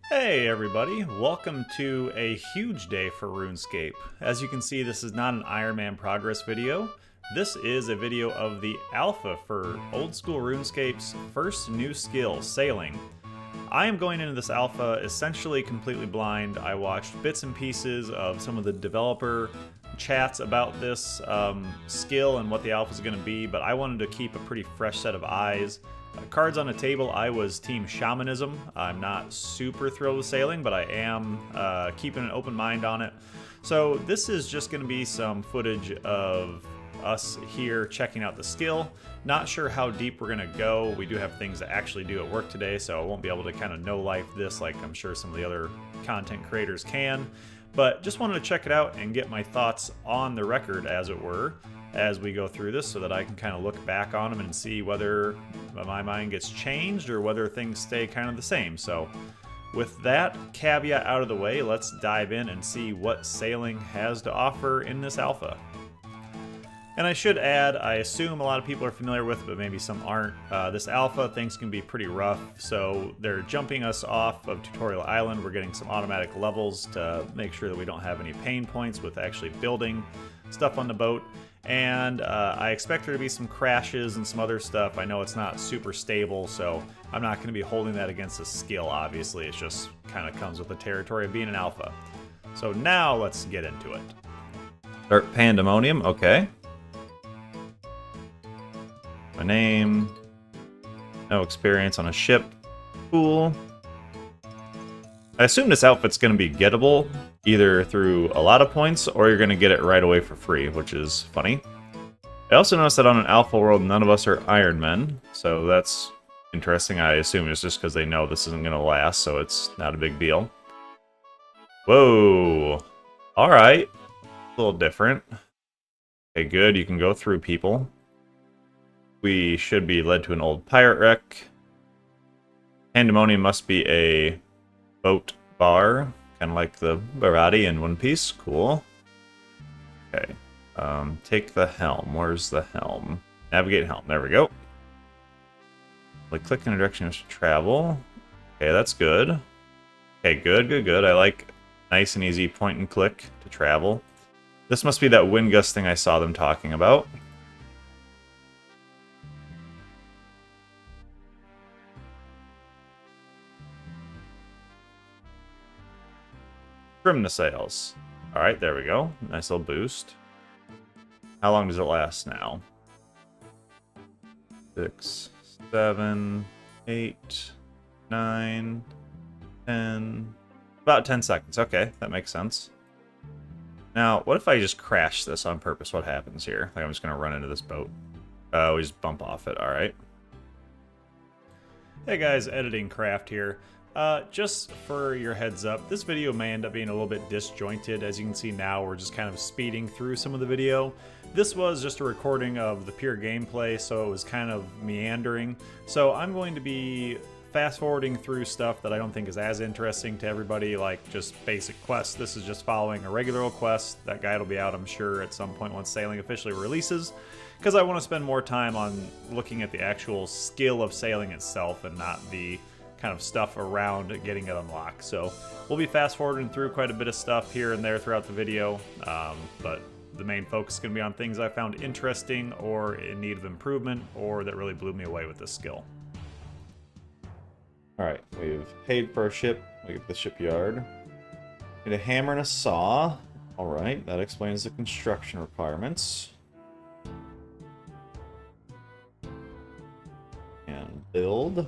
Hey everybody, welcome to a huge day for Runescape. As you can see, this is not an Iron Man progress video. This is a video of the alpha for old school RuneScape's first new skill, sailing. I am going into this alpha essentially completely blind. I watched bits and pieces of some of the developer chats about this skill and what the alpha is going to be, but I wanted to keep a pretty fresh set of eyes. Cards on the table, I was team shamanism. I'm not super thrilled with sailing, but I am keeping an open mind on it. So this is just going to be some footage of us here checking out the skill. Not sure how deep we're going to go. We do have things that actually do at work today, so I won't be able to kind of no-life this like I'm sure some of the other content creators can. But just wanted to check it out and get my thoughts on the record, as it were, as we go through this, so that I can kind of look back on them and see whether my mind gets changed or whether things stay kind of the same. So with that caveat out of the way, let's dive in and see what sailing has to offer in this alpha. And I should add, I assume a lot of people are familiar with it, but maybe some aren't. This alpha, things can be pretty rough, so they're jumping us off of Tutorial Island. We're getting some automatic levels to make sure that we don't have any pain points with actually building stuff on the boat. And I expect there to be some crashes and some other stuff. I know it's not super stable, so I'm not going to be holding that against a skill, obviously. It just kind of comes with the territory of being an alpha. So now let's get into it. Start Pandemonium, okay. My name, no experience on a ship, cool. I assume this outfit's going to be gettable, either through a lot of points, or you're going to get it right away for free, which is funny. I also noticed that on an alpha world, none of us are Iron Men, so that's interesting. I assume it's just because they know this isn't going to last, so it's not a big deal. Whoa! Alright. A little different. Okay, good. You can go through people. We should be led to an old pirate wreck. Pandemonium must be a boat bar, kind of like the Barati in One Piece. Cool. Okay. Take the helm. Where's the helm? Navigate helm. There we go. Like click in a direction to travel. Okay, that's good. Okay, good. I like nice and easy point and click to travel. This must be that wind gust thing I saw them talking about. Trim the sails. Alright, there we go. Nice little boost. How long does it last now? 6, 7, 8, 9, 10. About 10 seconds. Okay, that makes sense. Now, what if I just crash this on purpose? What happens here? Like I'm just going to run into this boat. We just bump off it. Alright. Hey guys, Editing Craft here. Just for your heads up, this video may end up being a little bit disjointed. As you can see now, we're just kind of speeding through some of the video. This was just a recording of the pure gameplay, so it was kind of meandering. So I'm going to be fast forwarding through stuff that I don't think is as interesting to everybody, like just basic quests. This is just following a regular old quest. That guide will be out, I'm sure, at some point once sailing officially releases, because I want to spend more time on looking at the actual skill of sailing itself and not the kind of stuff around getting it unlocked. So we'll be fast forwarding through quite a bit of stuff here and there throughout the video, but the main focus is going to be on things I found interesting or in need of improvement or that really blew me away with this skill. Alright, we've paid for a ship. We get the shipyard. Need a hammer and a saw. Alright, that explains the construction requirements. And build.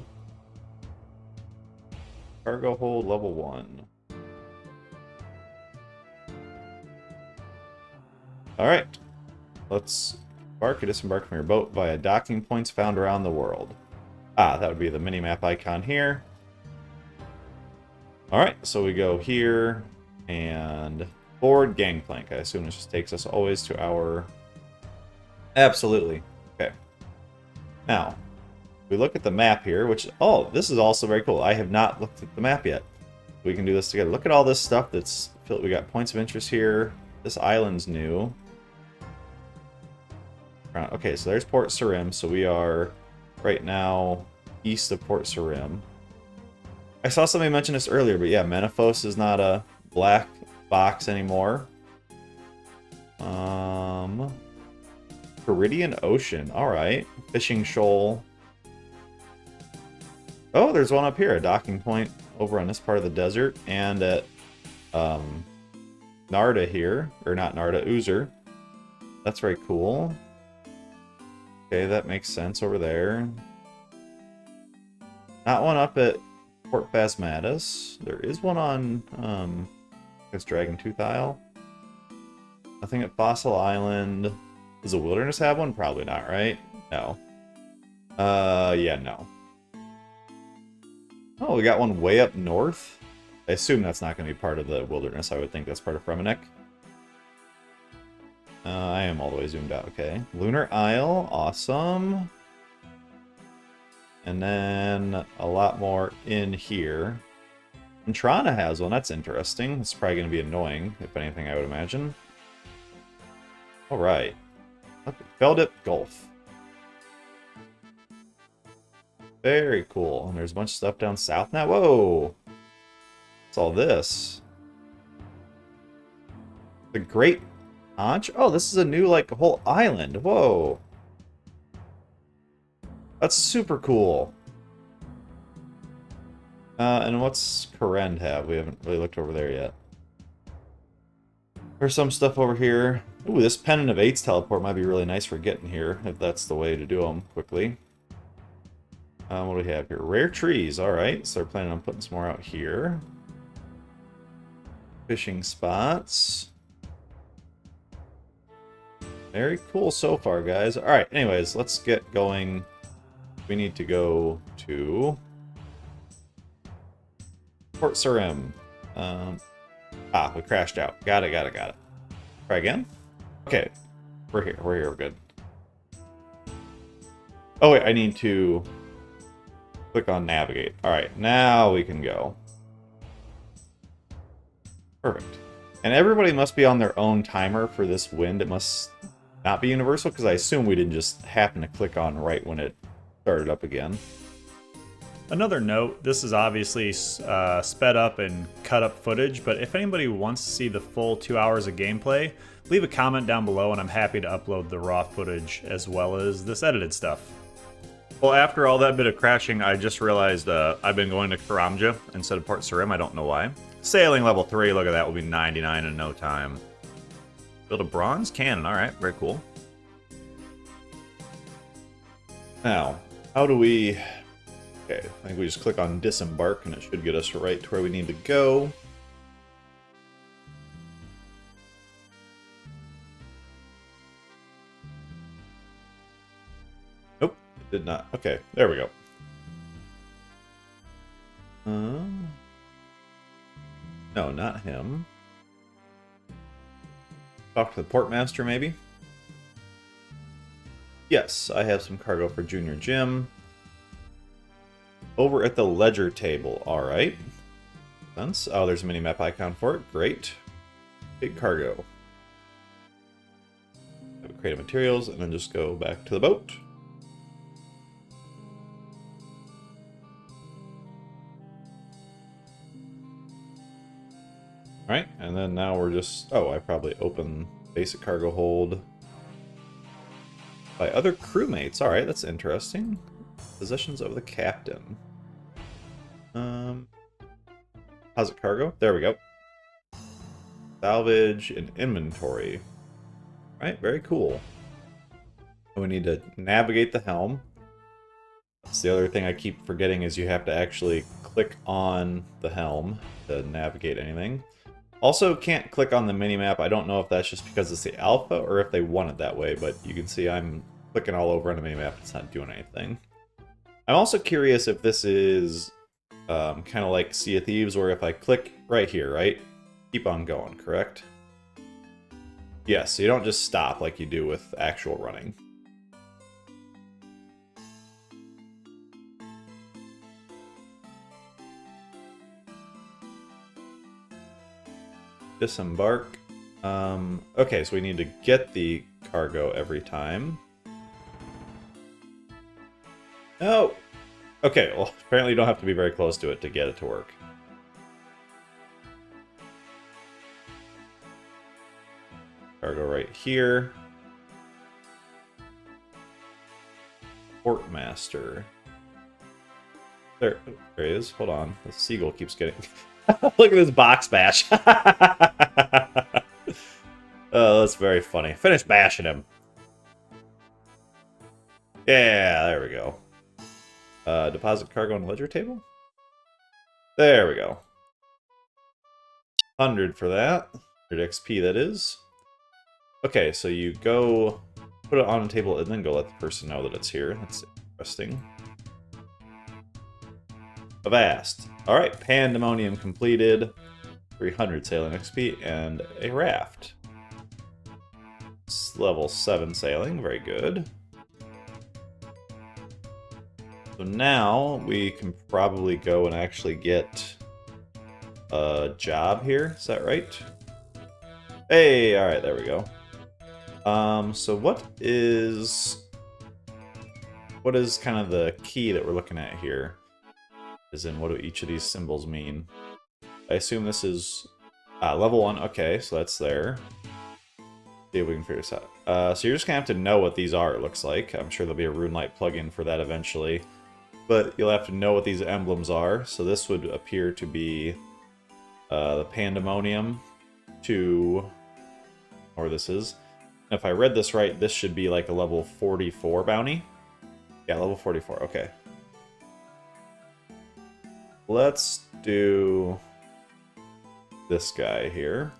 Cargo hold level 1. Alright. Let's embark or disembark from your boat via docking points found around the world. Ah, that would be the mini-map icon here. Alright, so we go here and board gangplank. I assume this just takes us always to our... Absolutely. Okay. Now, we look at the map here, which, oh, this is also very cool. I have not looked at the map yet. We can do this together. Look at all this stuff that's... We got points of interest here. This island's new. Okay, so there's Port Sarim. So we are right now east of Port Sarim. I saw somebody mention this earlier, but yeah, Menaphos is not a black box anymore. Viridian Ocean. Alright. Fishing Shoal. Oh, there's one up here. A docking point over on this part of the desert. And at Narda here. Or not Narda, Uzer. That's very cool. Okay, that makes sense over there. Not one up at Port Phasmatis. There is one on this Dragon Tooth Isle. Nothing at Fossil Island. Does the Wilderness have one? Probably not, right? No. Yeah, no. Oh, we got one way up north. I assume that's not going to be part of the Wilderness. I would think that's part of Fremennik. I am all the way zoomed out. Okay. Lunar Isle. Awesome. And then a lot more in here. And Trana has one. That's interesting. It's probably going to be annoying, if anything, I would imagine. Alright. Feldip Gulf. Very cool. And there's a bunch of stuff down south now. Whoa! What's all this? The Great Conch? Oh, this is a new, like, whole island. Whoa! That's super cool. And what's Korend have? We haven't really looked over there yet. There's some stuff over here. Ooh, this Pennant of Eights teleport might be really nice for getting here, if that's the way to do them quickly. What do we have here? Rare trees, alright. So they're planning on putting some more out here. Fishing spots. Very cool so far, guys. Alright, anyways, let's get going. We need to go to Port Sarim. We crashed out. Got it. Try again? Okay. We're here, we're good. Oh wait, I need to click on navigate. Alright, now we can go. Perfect. And everybody must be on their own timer for this wind. It must not be universal, because I assume we didn't just happen to click on right when it started up again. Another note, this is obviously sped up and cut up footage, but if anybody wants to see the full 2 hours of gameplay, leave a comment down below and I'm happy to upload the raw footage as well as this edited stuff. Well, after all that bit of crashing, I just realized I've been going to Karamja instead of Port Sarim. I don't know why. Sailing level 3, look at that, will be 99 in no time. Build a bronze cannon, alright, very cool. Now, how do we... Okay, I think we just click on disembark and it should get us right to where we need to go. Nope, it did not. Okay, there we go. No, not him. Talk to the portmaster, maybe? Yes, I have some cargo for Junior Jim. Over at the ledger table, alright. Oh, there's a mini-map icon for it. Great. Big cargo. Create materials, and then just go back to the boat. Alright, and then now we're just... Oh, I probably open basic cargo hold by other crewmates. Alright, that's interesting. Possessions of the captain. Deposit cargo. There we go. Salvage and inventory. Alright, very cool. We need to navigate the helm. That's the other thing I keep forgetting is you have to actually click on the helm to navigate anything. Also, can't click on the minimap. I don't know if that's just because it's the alpha or if they want it that way, but you can see I'm clicking all over on the minimap. It's not doing anything. I'm also curious if this is kind of like Sea of Thieves, where if I click right here, right? Keep on going, correct? Yes, so you don't just stop like you do with actual running. Disembark. Okay, so we need to get the cargo every time. No! Okay, well, apparently you don't have to be very close to it to get it to work. Cargo right here. Portmaster. There he is. Hold on. The seagull keeps getting... Look at this box bash. Oh, that's very funny. Finish bashing him. Yeah, there we go. Deposit cargo on ledger table? There we go. 100 for that. 100 XP, that is. Okay, so you go put it on a table and then go let the person know that it's here. That's interesting. Avast. Alright, Pandemonium completed. 300 sailing XP and a raft. It's level 7 sailing, very good. So now we can probably go and actually get a job here. Is that right? Hey, alright, there we go. So what is kind of the key that we're looking at here? As in, what do each of these symbols mean? I assume this is level 1. Okay, so that's there. See if we can figure this out. So you're just gonna have to know what these are, it looks like. I'm sure there'll be a RuneLite plugin for that eventually. But you'll have to know what these emblems are. So this would appear to be the Pandemonium to... or this is. And if I read this right, this should be like a level 44 bounty. Yeah, level 44, okay. Let's do this guy here.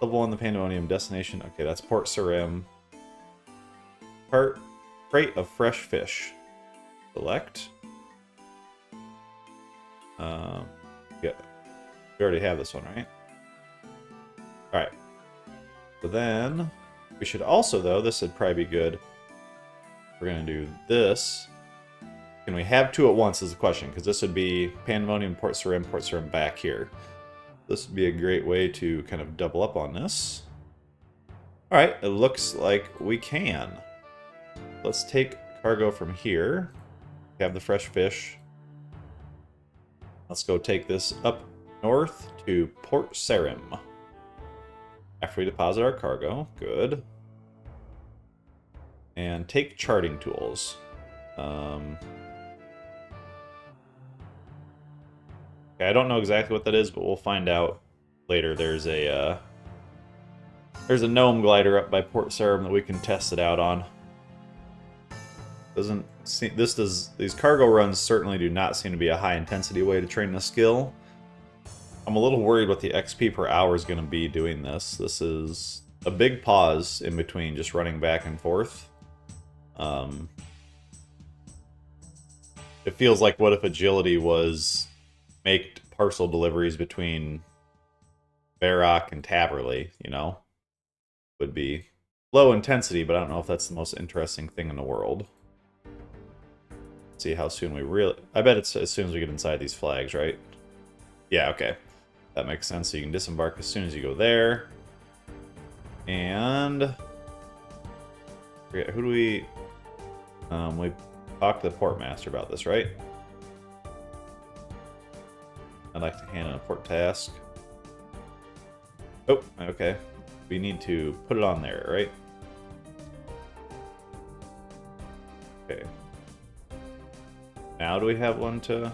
Level 1, the Pandemonium destination. Okay, that's Port Sarim. Crate of fresh fish. Select. Yeah, we already have this one, right? Alright. So then, we should also, though, this would probably be good. We're going to do this. Can we have two at once is the question, because this would be Pandemonium, Port Sarim back here. This would be a great way to kind of double up on this. Alright, it looks like we can. Let's take cargo from here. We have the fresh fish. Let's go take this up north to Port Sarim. After we deposit our cargo, good. And take charting tools. Okay, I don't know exactly what that is, but we'll find out later. There's a gnome glider up by Port Sarim that we can test it out on. Doesn't seem, these cargo runs certainly do not seem to be a high intensity way to train the skill. I'm a little worried what the XP per hour is going to be doing this. This is a big pause in between just running back and forth. It feels like what if agility was make parcel deliveries between Varrock and Taverley, you know? Would be low intensity, but I don't know if that's the most interesting thing in the world. Let's see how soon we really... I bet it's as soon as we get inside these flags, right? Yeah, okay. That makes sense. So you can disembark as soon as you go there. And... who do we... we talked to the Portmaster about this, right? I'd like to hand in a port task. Oh, okay. We need to put it on there, right? Okay. Now do we have one to...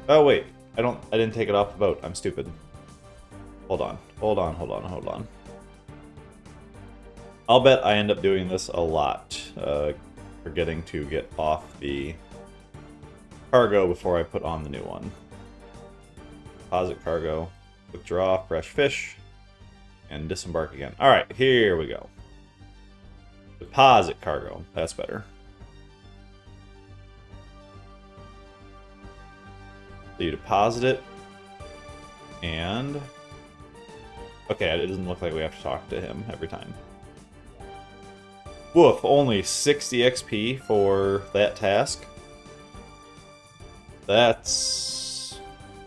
Oh, wait. I didn't take it off the boat. I'm stupid. Hold on. Hold on. I'll bet I end up doing this a lot. Forgetting to get off the cargo before I put on the new one. Deposit cargo. Withdraw fresh fish. And disembark again. Alright, here we go. Deposit cargo. That's better. So you deposit it. And... okay, it doesn't look like we have to talk to him every time. Woof, only 60 XP for that task. That's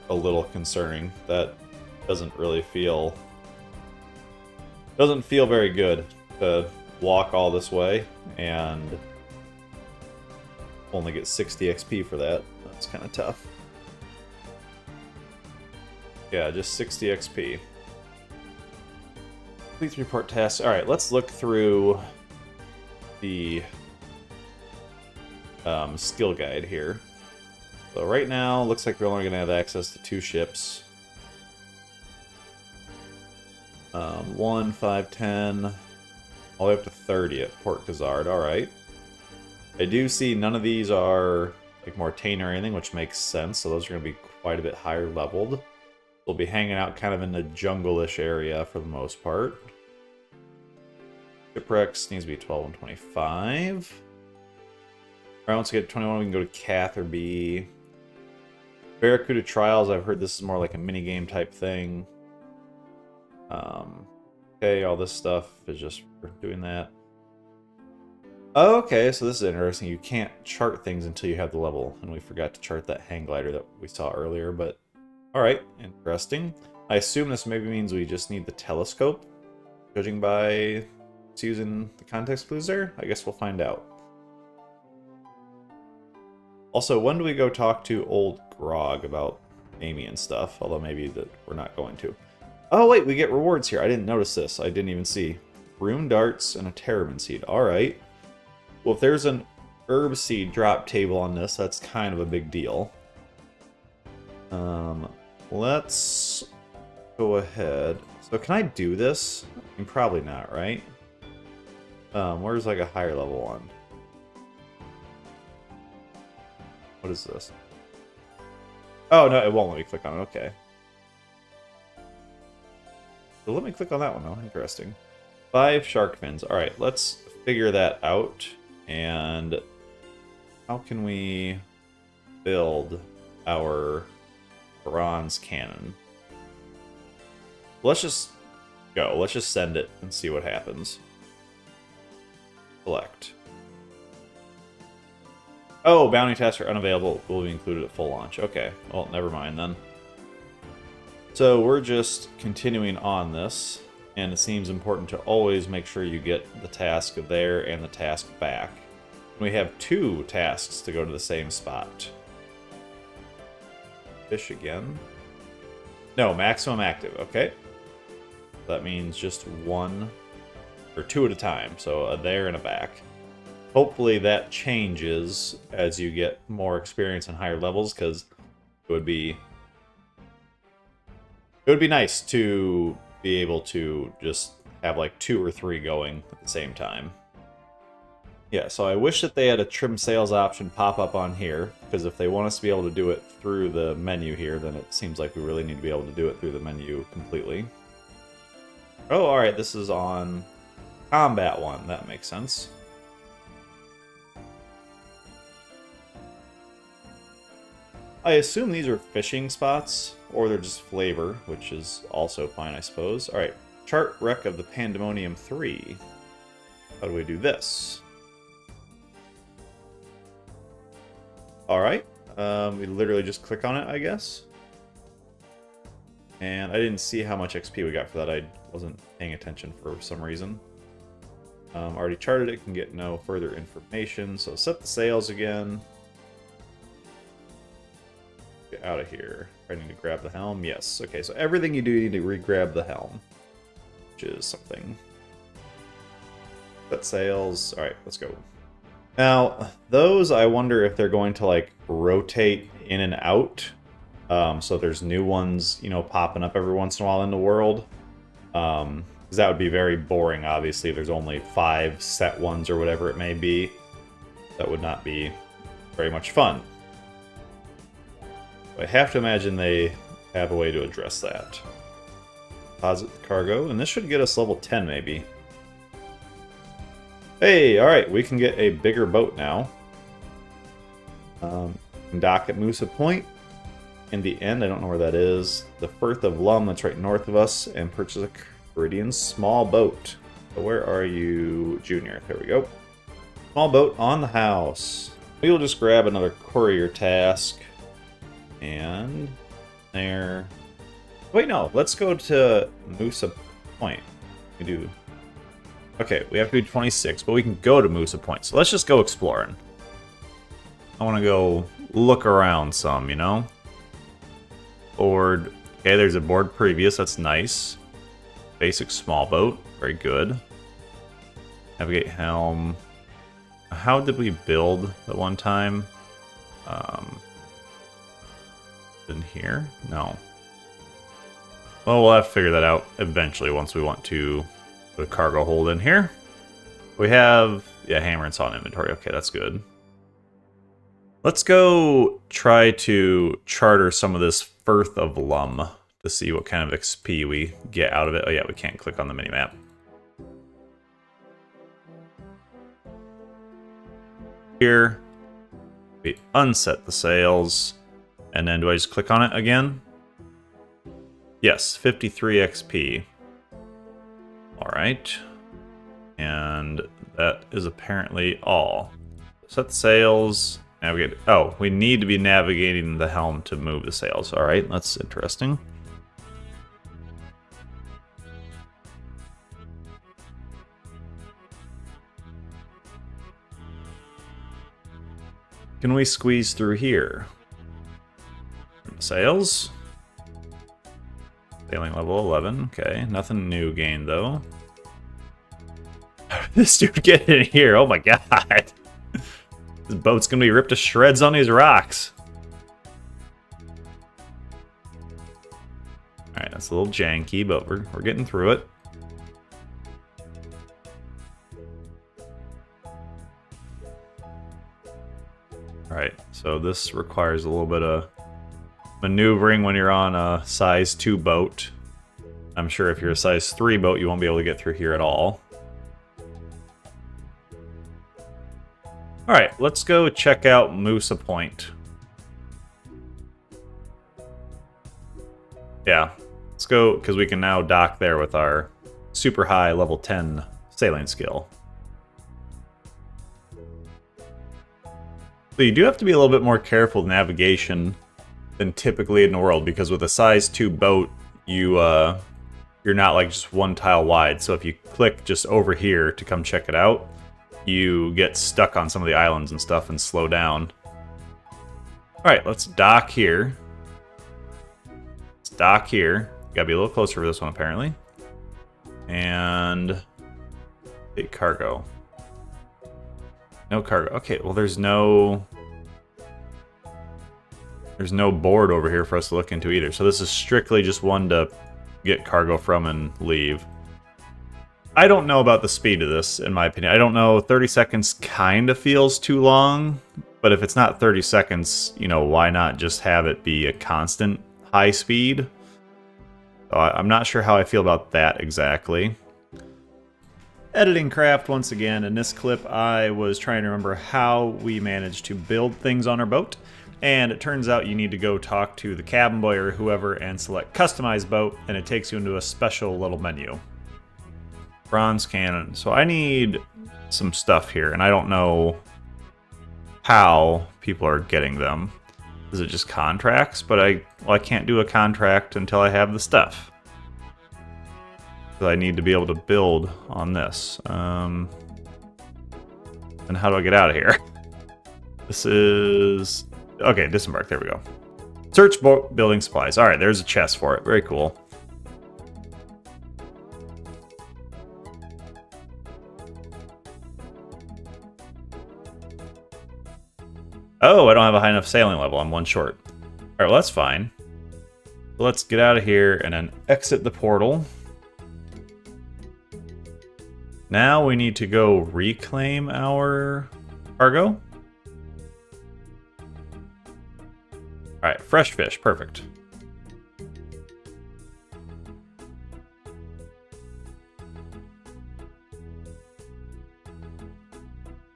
a little concerning. That doesn't really feel... doesn't feel very good to walk all this way and Only get 60 XP for that. That's kind of tough. Yeah, just 60 XP. Complete 3-part task. Alright, let's look through the skill guide here. So right now, looks like we're only going to have access to 2 ships. 1, 5, 10, all the way up to 30 at Port Khazard. Alright. I do see none of these are like Mortain or anything, which makes sense, so those are going to be quite a bit higher leveled. We'll be hanging out kind of in the jungle-ish area for the most part. Shipwrecks needs to be 12 and 25. Alright, once we get to 21, we can go to Cath or B. Barracuda Trials, I've heard this is more like a minigame type thing. Okay, all this stuff is just for doing that. Okay, so this is interesting. You can't chart things until you have the level, and we forgot to chart that hang glider that we saw earlier, but alright, interesting. I assume this maybe means we just need the telescope, judging by using the context clues there. I guess we'll find out. Also, when do we go talk to old Grog about Amy and stuff? Although maybe that we're not going to. Oh wait, we get rewards here. I didn't notice this. I didn't even see. Rune darts and a Terramin seed. Alright. Well, if there's an herb seed drop table on this, that's kind of a big deal. Let's go ahead. So can I do this? I mean, probably not, right? Where's like a higher level one? What is this? Oh, no, it won't let me click on it. Okay. So let me click on that one, though. Interesting. 5 shark fins. Alright, let's figure that out. And how can we build our bronze cannon? Let's just go. Let's just send it and see what happens. Select. Oh, bounty tasks are unavailable. Will be included at full launch. Okay. Well, never mind then. So we're just continuing on this, and it seems important to always make sure you get the task there and the task back. We have 2 tasks to go to the same spot. Fish again. No, maximum active. Okay. That means just 1 or 2 at a time. So a there and a back. Hopefully that changes as you get more experience and higher levels, because it would be nice to be able to just have like 2 or 3 going at the same time. Yeah, so I wish that they had a trim sails option pop up on here, because if they want us to be able to do it through the menu here, then it seems like we really need to be able to do it through the menu completely. Oh, alright, this is on Combat 1. That makes sense. I assume these are fishing spots, or they're just flavor, which is also fine, I suppose. Alright, chart wreck of the Pandemonium 3. How do we do this? Alright, we literally just click on it, I guess. And I didn't see how much XP we got for that. I wasn't paying attention for some reason. Already charted it, can get no further information. So set the sails again. Get out of here. I need to grab the helm. Yes. Okay, so everything you do, you need to re-grab the helm, which is something. Set sails. Alright, let's go. Now, those, I wonder if they're going to, like, rotate in and out. So there's new ones, you know, popping up every once in a while in the world. Because that would be very boring, obviously. There's only 5 set ones or whatever it may be. That would not be very much fun. I have to imagine they have a way to address that. Deposit the cargo, and this should get us level 10 maybe. Hey, alright, we can get a bigger boat now. Dock at Musa Point. In the end, I don't know where that is. The Firth of Lum, that's right north of us, and purchase a Caridian small boat. So where are you, Junior? There we go. Small boat on the house. We will just grab another courier task. And there. Wait, no. Let's go to Musa Point. We do. Okay, we have to do 26, but we can go to Musa Point. So let's just go exploring. I want to go look around some, you know? Board. Okay, there's a board previous. That's nice. Basic small boat. Very good. Navigate helm. How did we build the one time? In here? No. Well, we'll have to figure that out eventually once we want to put a cargo hold in here. We have, yeah, hammer and saw in inventory. Okay, that's good. Let's go try to charter some of this Firth of Lum to see what kind of XP we get out of it. Oh yeah, we can't click on the minimap. Here, we unset the sails, and then do I just click on it again? Yes, 53 XP. Alright. And that is apparently all. Set the sails, navigate. Oh, we need to be navigating the helm to move the sails. Alright, that's interesting. Can we squeeze through here? Sails. Sailing level 11. Okay, nothing new gained though. This dude get in here. Oh my god. This boat's gonna be ripped to shreds on these rocks. Alright, that's a little janky, but we're getting through it. Alright, so this requires a little bit of maneuvering when you're on a size 2 boat. I'm sure if you're a size 3 boat, you won't be able to get through here at all. Alright, let's go check out Moosa Point. Yeah, let's go, because we can now dock there with our super high level 10 sailing skill. So you do have to be a little bit more careful with navigation than typically in the world, because with a size 2 boat, you're not like just one tile wide. So if you click just over here to come check it out, you get stuck on some of the islands and stuff and slow down. Alright, let's dock here. Let's dock here. Gotta be a little closer for this one, apparently. And take cargo. No cargo. Okay, well there's no board over here for us to look into either. So this is strictly just one to get cargo from and leave. I don't know about the speed of this, in my opinion. I don't know, 30 seconds kind of feels too long, but if it's not 30 seconds, you know, why not just have it be a constant high speed? So I'm not sure how I feel about that exactly. Editing craft once again. In this clip, I was trying to remember how we managed to build things on our boat, and it turns out you need to go talk to the cabin boy or whoever and select customize boat, and it takes you into a special little menu. Bronze cannon. So I need some stuff here, and I don't know how people are getting them. Is it just contracts? But I can't do a contract until I have the stuff. So I need to be able to build on this. And how do I get out of here? This is... Okay, disembark. There we go. Search building supplies. All right, there's a chest for it. Very cool. Oh, I don't have a high enough sailing level. I'm one short. All right, well, that's fine. Let's get out of here and then exit the portal. Now we need to go reclaim our cargo. Alright, fresh fish, perfect.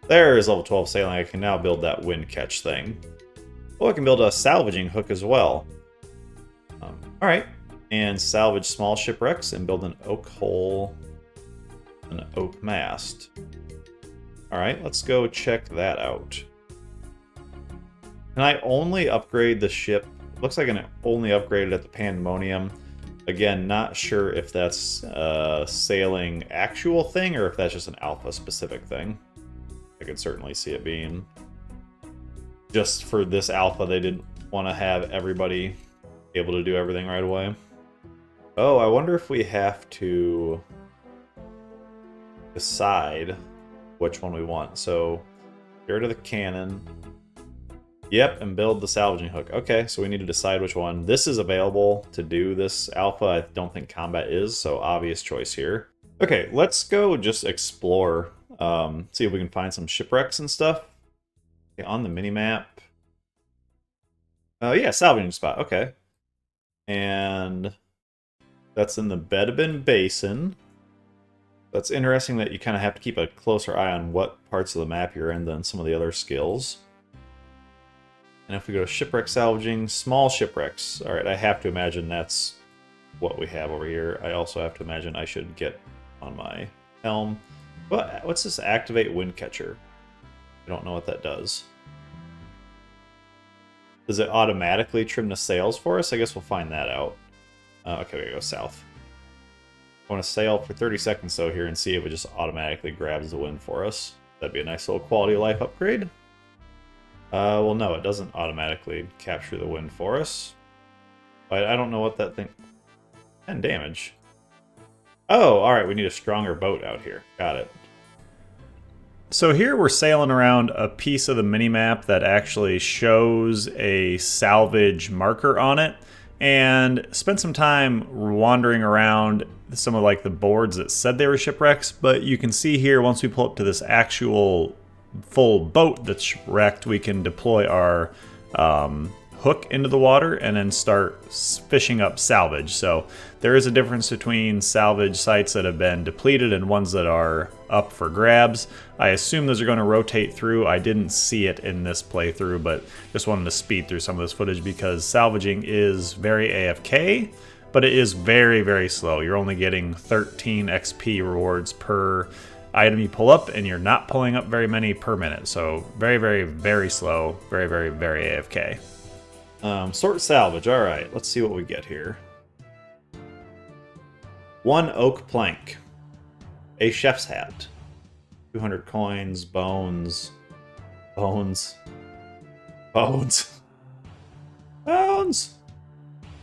There is level 12 sailing. I can now build that wind catch thing. Oh, I can build a salvaging hook as well. Alright, and salvage small shipwrecks and build an oak hull, an oak mast. Alright, let's go check that out. Can I only upgrade the ship? Looks like I can only upgrade it at the Pandemonium. Again, not sure if that's a sailing actual thing or if that's just an alpha specific thing. I could certainly see it being. just for this alpha, they didn't want to have everybody able to do everything right away. Oh, I wonder if we have to decide which one we want. So, get rid of the cannon. Yep, and build the salvaging hook. Okay, so we need to decide which one. This is available to do this alpha. I don't think combat is, so obvious choice here. Okay, let's go just explore. See if we can find some shipwrecks and stuff. Okay, on the minimap. Yeah, salvaging spot. Okay. And that's in the Bedabin Basin. That's interesting that you kind of have to keep a closer eye on what parts of the map you're in than some of the other skills. And if we go to shipwreck salvaging, small shipwrecks. Alright, I have to imagine that's what we have over here. I also have to imagine I should get on my helm. But what's this activate wind catcher? I don't know what that does. Does it automatically trim the sails for us? I guess we'll find that out. Okay, we gotta go south. I want to sail for 30 seconds though here and see if it just automatically grabs the wind for us. That'd be a nice little quality of life upgrade. Well, no, it doesn't automatically capture the wind for us. I don't know what that thing... 10 damage. Oh, alright, we need a stronger boat out here. Got it. So here we're sailing around a piece of the minimap that actually shows a salvage marker on it, and spent some time wandering around some of like the boards that said they were shipwrecks, but you can see here once we pull up to this actual full boat that's wrecked, we can deploy our hook into the water and then start fishing up salvage. So there is a difference between salvage sites that have been depleted and ones that are up for grabs. I assume those are going to rotate through. I didn't see it in this playthrough, but just wanted to speed through some of this footage because salvaging is very AFK, but it is very, very slow. You're only getting 13 XP rewards per item you pull up, and you're not pulling up very many per minute. So very, very, very slow. Very, very, very AFK. Sort salvage. All right, let's see what we get here. 1 oak plank. A chef's hat. 200 coins. Bones. Bones. Bones. Bones.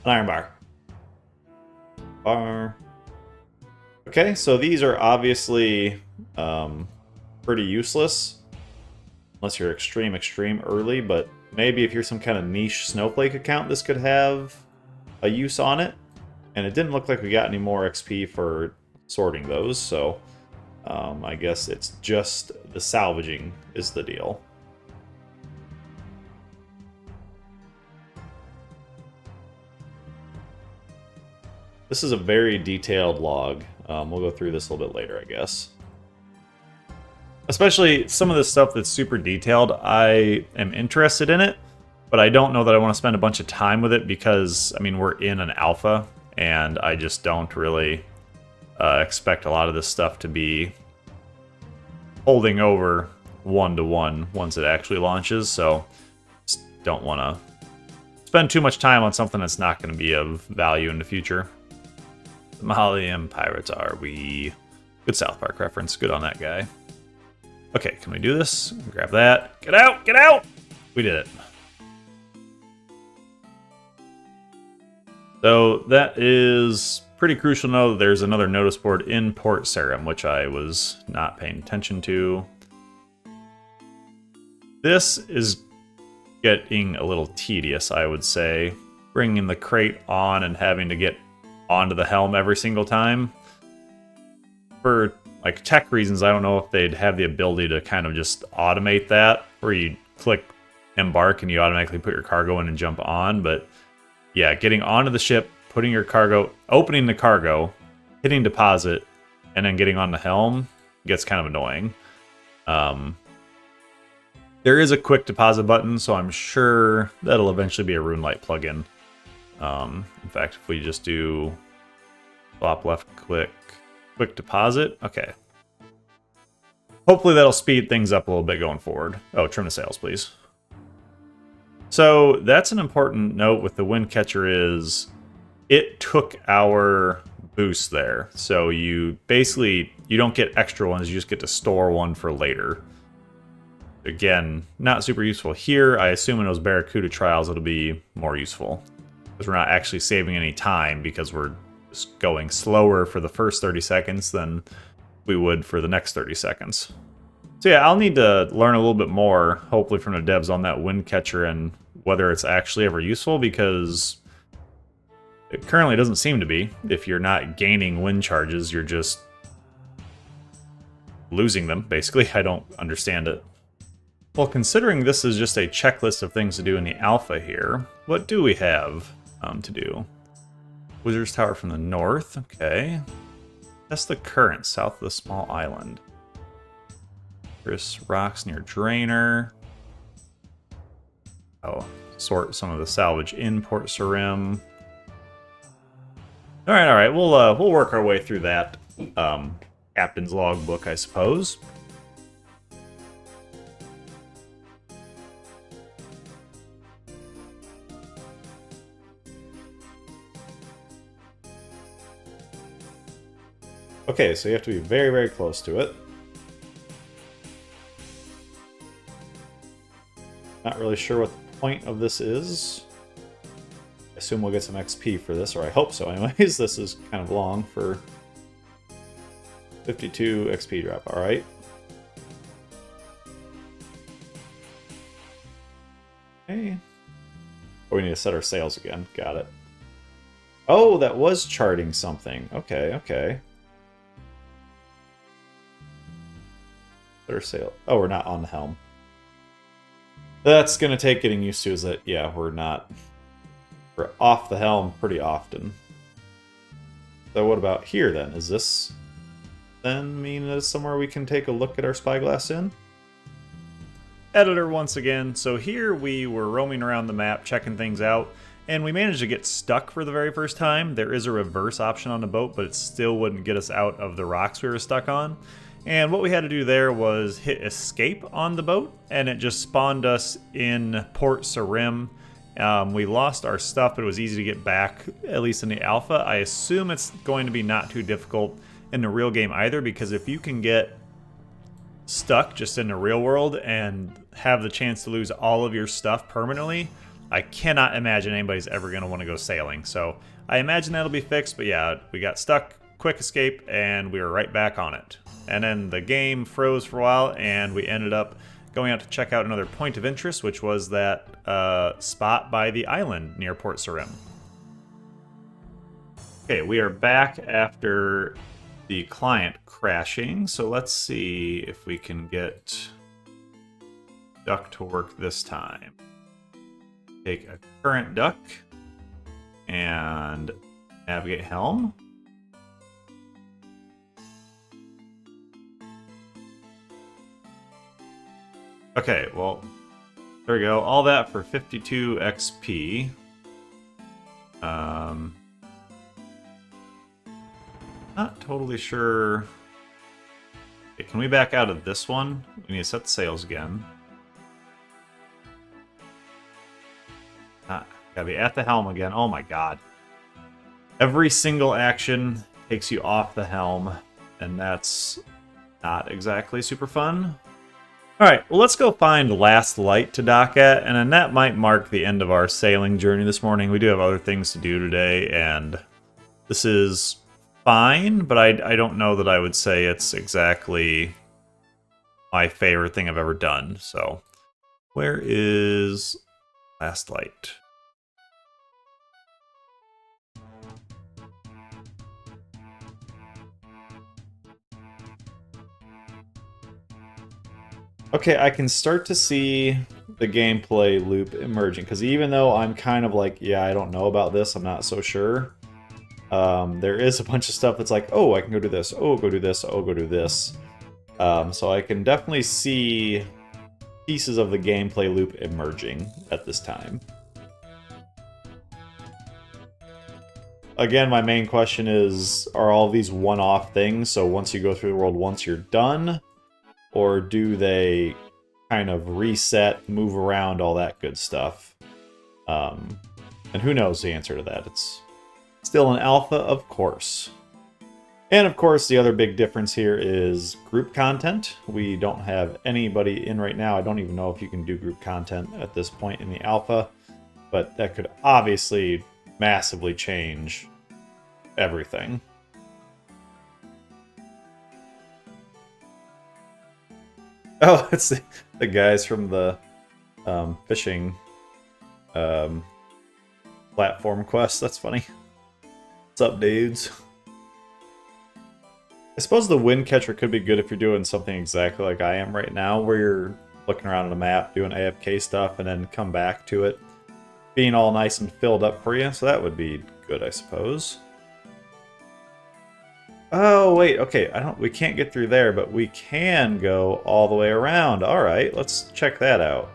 An iron bar. Bar. Okay, so these are obviously pretty useless. Unless you're extreme early, but maybe if you're some kind of niche snowflake account, this could have a use on it. And it didn't look like we got any more XP for sorting those, so I guess it's just the salvaging is the deal. This is a very detailed log. We'll go through this a little bit later, I guess. Especially some of the stuff that's super detailed, I am interested in it, but I don't know that I want to spend a bunch of time with it because, I mean, we're in an alpha, and I just don't really expect a lot of this stuff to be holding over one-to-one once it actually launches, so just don't want to spend too much time on something that's not going to be of value in the future. Somalian pirates are we? Good South Park reference. Good on that guy. Okay, can we do this? Grab that. Get out! Get out! We did it. So that is pretty crucial to know that there's another notice board in Port Sarim, which I was not paying attention to. This is getting a little tedious, I would say. Bringing the crate on and having to get onto the helm every single time. For like tech reasons, I don't know if they'd have the ability to kind of just automate that, where you click embark and you automatically put your cargo in and jump on. But yeah, getting onto the ship, putting your cargo, opening the cargo, hitting deposit, and then getting on the helm gets kind of annoying. There is a quick deposit button, so I'm sure that'll eventually be a Runelight plugin. In fact, if we just do flop left click, quick deposit, okay. Hopefully that'll speed things up a little bit going forward. Oh, trim the sails, please. So that's an important note with the wind catcher is it took our boost there. So you basically, you don't get extra ones, you just get to store one for later. Again, not super useful here. I assume in those Barracuda trials it'll be more useful. Because we're not actually saving any time because we're just going slower for the first 30 seconds than we would for the next 30 seconds. So yeah, I'll need to learn a little bit more, hopefully from the devs, on that wind catcher and whether it's actually ever useful, because it currently doesn't seem to be. If you're not gaining wind charges, you're just losing them, basically. I don't understand it. Well, considering this is just a checklist of things to do in the alpha here, what do we have to do? Wizard's Tower from the north, okay. That's the current, south of the small island. There's rocks near Drainer. Oh, sort some of the salvage in Port Sarim. All right, we'll work our way through that captain's logbook, I suppose. Okay, so you have to be very, very close to it. Not really sure what the point of this is. I assume we'll get some XP for this, or I hope so anyways. This is kind of long for 52 XP drop, alright. Okay. Oh, we need to set our sails again. Got it. Oh, that was charting something. Okay, okay. Set our sail. Oh, we're not on the helm. That's going to take getting used to, is that, yeah, we're off the helm pretty often. So what about here, then? Is this then mean that it's somewhere we can take a look at our spyglass in? Editor once again. So here we were roaming around the map, checking things out, and we managed to get stuck for the very first time. There is a reverse option on the boat, but it still wouldn't get us out of the rocks we were stuck on. And what we had to do there was hit escape on the boat, and it just spawned us in Port Sarim. We lost our stuff, but it was easy to get back, at least in the alpha. I assume it's going to be not too difficult in the real game either, because if you can get stuck just in the real world and have the chance to lose all of your stuff permanently, I cannot imagine anybody's ever going to want to go sailing. So I imagine that'll be fixed, but yeah, we got stuck, quick escape, and we were right back on it. And then the game froze for a while, and we ended up going out to check out another point of interest, which was that spot by the island near Port Sarim. Okay, we are back after the client crashing, so let's see if we can get duck to work this time. Take a current duck and navigate helm. Okay, well, there we go. All that for 52 XP. Not totally sure. Okay, can we back out of this one? We need to set the sails again. Gotta be at the helm again. Oh my god. Every single action takes you off the helm, and that's not exactly super fun. Alright, well, let's go find Last Light to dock at, and then that might mark the end of our sailing journey this morning. We do have other things to do today, and this is fine, but I don't know that I would say it's exactly my favorite thing I've ever done. So, where is Last Light? Okay, I can start to see the gameplay loop emerging, because even though I'm kind of like, yeah, I don't know about this, I'm not so sure, there is a bunch of stuff that's like, oh, I can go do this, oh, go do this, oh, go do this. So I can definitely see pieces of the gameplay loop emerging at this time. Again, my main question is, are all these one-off things, so once you go through the world once you're done? Or do they kind of reset, move around, all that good stuff? And who knows the answer to that? It's still an alpha, of course. And of course, the other big difference here is group content. We don't have anybody in right now. I don't even know if you can do group content at this point in the alpha, but that could obviously massively change everything. Oh, it's the guys from the fishing platform quest. That's funny. What's up, dudes? I suppose the wind catcher could be good if you're doing something exactly like I am right now, where you're looking around on the map, doing AFK stuff, and then come back to it being all nice and filled up for you. So that would be good, I suppose. Oh, wait, okay, we can't get through there, but we can go all the way around. All right, let's check that out.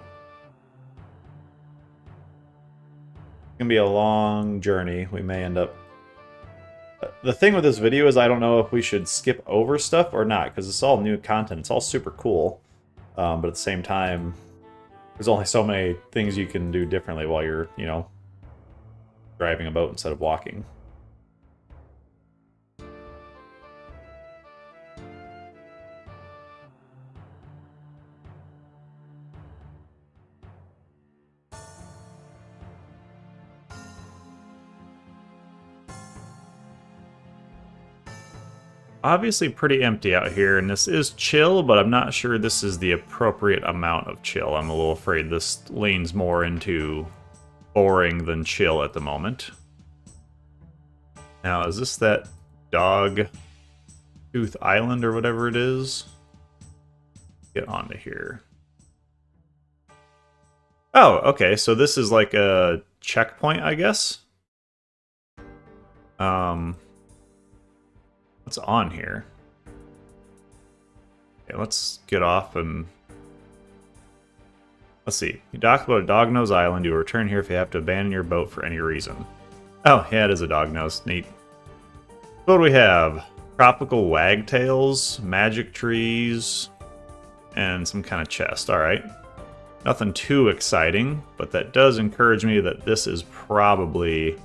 It's gonna be a long journey. We may end up... The thing with this video is I don't know if we should skip over stuff or not, because it's all new content. It's all super cool, but at the same time, there's only so many things you can do differently while you're, you know, driving a boat instead of walking. Obviously pretty empty out here, and this is chill, but I'm not sure this is the appropriate amount of chill. I'm a little afraid this leans more into boring than chill at the moment. Now, is this that Dog Tooth Island or whatever it is? Get onto here. Oh, okay, so this is like a checkpoint, I guess? What's on here? Okay, let's get off and... Let's see. You dock about a Dog-Nose Island. You will return here if you have to abandon your boat for any reason. Oh, yeah, it is a Dog-Nose. Neat. What do we have? Tropical wagtails, magic trees, and some kind of chest. Alright. Nothing too exciting, but that does encourage me that this is probably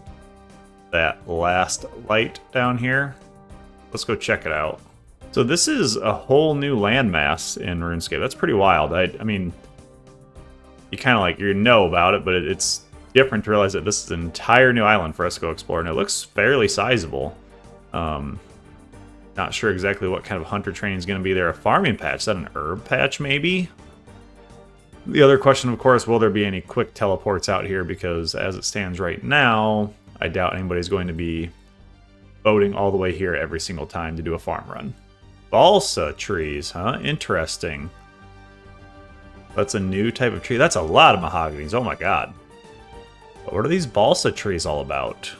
that last light down here. Let's go check it out. So this is a whole new landmass in RuneScape. That's pretty wild. I mean, you kind of like, you know about it, but it's different to realize that this is an entire new island for us to go explore, and it looks fairly sizable. Not sure exactly what kind of hunter training is going to be there. A farming patch. Is that an herb patch, maybe? The other question, of course, will there be any quick teleports out here? Because as it stands right now, I doubt anybody's going to be boating all the way here every single time to do a farm run. Balsa trees, huh? Interesting. That's a new type of tree. That's a lot of mahoganies. Oh my god. But what are these balsa trees all about?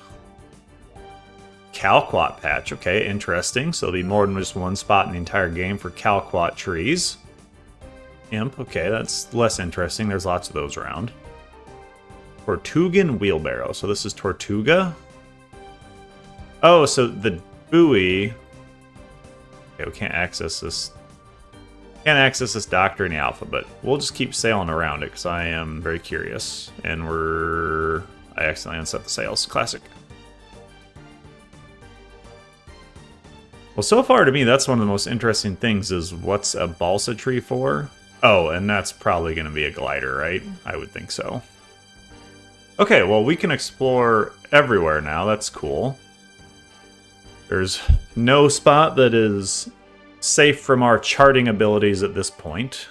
Calquat patch. Okay, interesting. So there'll be more than just one spot in the entire game for calquat trees. Imp. Okay, that's less interesting. There's lots of those around. Tortugan wheelbarrow. So this is Tortuga. Oh, so the buoy... Okay, we can't access this. Can't access this doctor in the alpha, but we'll just keep sailing around it because I am very curious. And I accidentally unset the sails. Classic. Well, so far to me, that's one of the most interesting things is what's a balsa tree for? Oh, and that's probably going to be a glider, right? I would think so. Okay, well, we can explore everywhere now. That's cool. There's no spot that is safe from our charting abilities at this point.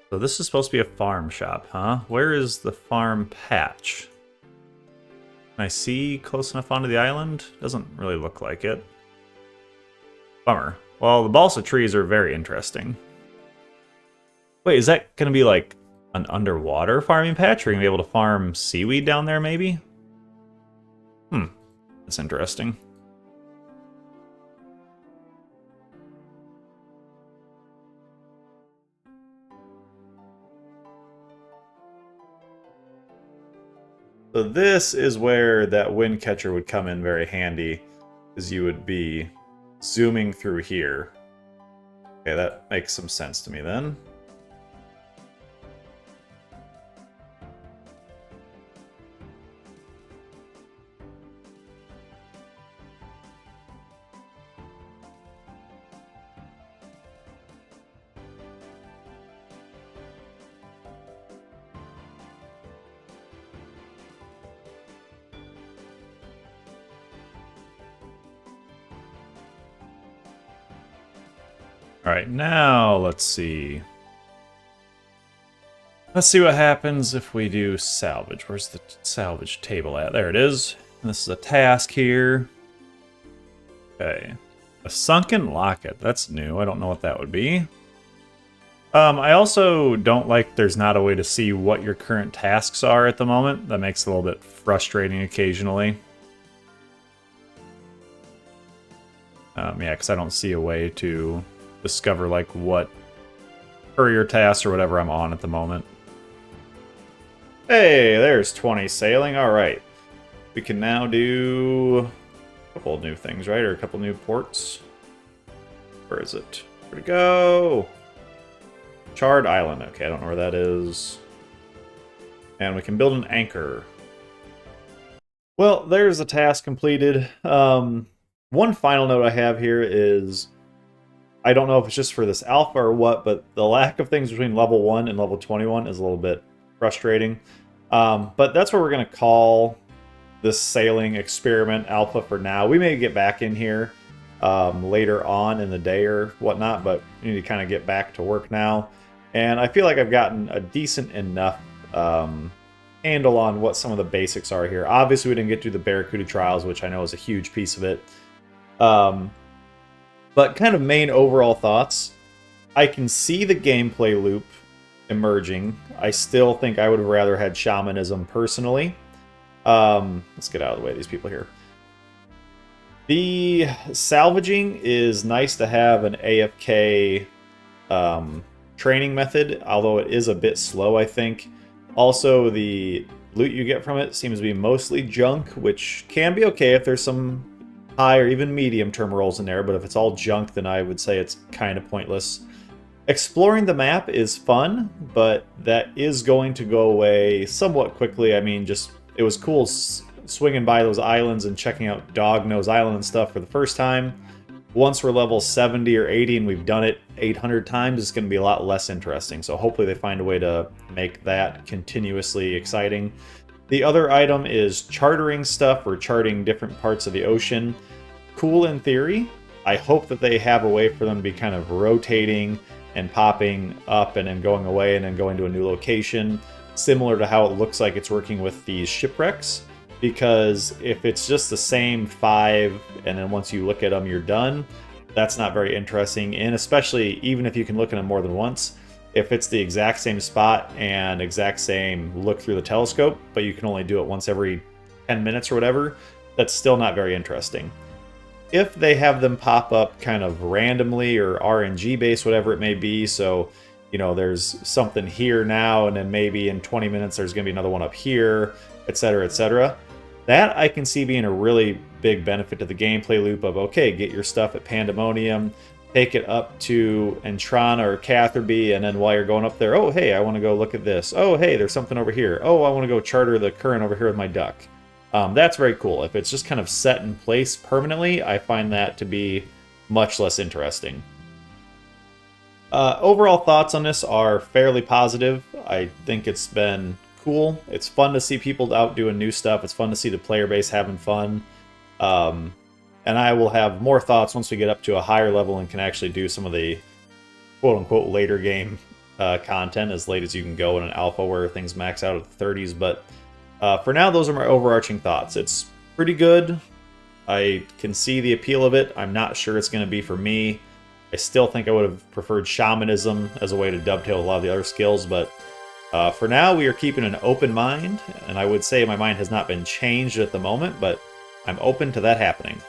So this is supposed to be a farm shop, huh? Where is the farm patch? Can I see close enough onto the island? Doesn't really look like it. Bummer. Well, the balsa trees are very interesting. Wait, is that going to be like an underwater farming patch? Are you going to be able to farm seaweed down there, maybe? That's interesting. So this is where that wind catcher would come in very handy, because you would be zooming through here. Okay, that makes some sense to me then. Alright, now let's see. Let's see what happens if we do salvage. Where's the salvage table at? There it is. And this is a task here. Okay. A sunken locket. That's new. I don't know what that would be. I also don't like there's not a way to see what your current tasks are at the moment. That makes it a little bit frustrating occasionally. Yeah, because I don't see a way to discover like what courier tasks or whatever I'm on at the moment. Hey, there's 20 sailing. All right. We can now do a couple of new things, right? Or a couple new ports. Where is it? Where'd it go? Charred Island. Okay, I don't know where that is. And we can build an anchor. Well, there's the task completed. One final note I have here is, I don't know if it's just for this alpha or what, but the lack of things between level 1 and level 21 is a little bit frustrating. But that's what we're going to call this sailing experiment alpha for now. We may get back in here later on in the day or whatnot, but we need to kind of get back to work now. And I feel like I've gotten a decent enough handle on what some of the basics are here. Obviously, we didn't get through the Barracuda trials, which I know is a huge piece of it. But kind of main overall thoughts, I can see the gameplay loop emerging. I still think I would have rather had shamanism personally. Let's get out of the way of these people here. The salvaging is nice to have an AFK training method, although it is a bit slow, I think. Also, the loot you get from it seems to be mostly junk, which can be okay if there's some high or even medium term rolls in there, but if it's all junk, then I would say it's kind of pointless. Exploring the map is fun, but that is going to go away somewhat quickly. I mean, just it was cool swinging by those islands and checking out Dognose Island and stuff for the first time. Once we're level 70 or 80 and we've done it 800 times, it's going to be a lot less interesting. So hopefully they find a way to make that continuously exciting. The other item is chartering stuff or charting different parts of the ocean. Cool in theory. I hope that they have a way for them to be kind of rotating and popping up and then going away and then going to a new location, similar to how it looks like it's working with these shipwrecks. Because if it's just the same 5 and then once you look at them you're done, that's not very interesting. And especially even if you can look at them more than once, if it's the exact same spot and exact same look through the telescope, but you can only do it once every 10 minutes or whatever, that's still not very interesting. If they have them pop up kind of randomly or RNG based, whatever it may be, so you know there's something here now and then maybe in 20 minutes there's going to be another one up here, etc., etc., that I can see being a really big benefit to the gameplay loop of, okay, get your stuff at Pandemonium, take it up to Entrana or Catherby, and then while you're going up there, oh, hey, I want to go look at this. Oh, hey, there's something over here. Oh, I want to go charter the current over here with my duck. That's very cool. If it's just kind of set in place permanently, I find that to be much less interesting. Overall thoughts on this are fairly positive. I think it's been cool. It's fun to see people out doing new stuff. It's fun to see the player base having fun. And I will have more thoughts once we get up to a higher level and can actually do some of the quote-unquote later game content, as late as you can go in an alpha where things max out at the 30s. But for now, those are my overarching thoughts. It's pretty good. I can see the appeal of it. I'm not sure it's going to be for me. I still think I would have preferred shamanism as a way to dovetail a lot of the other skills, but for now, we are keeping an open mind, and I would say my mind has not been changed at the moment, but I'm open to that happening.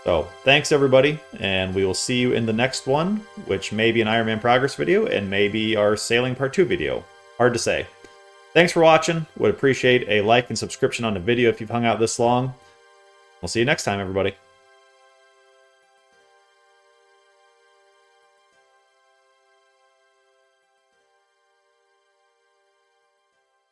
So, thanks everybody, and we will see you in the next one, which may be an Iron Man Progress video, and maybe our Sailing Part 2 video. Hard to say. Thanks for watching. Would appreciate a like and subscription on the video if you've hung out this long. We'll see you next time, everybody.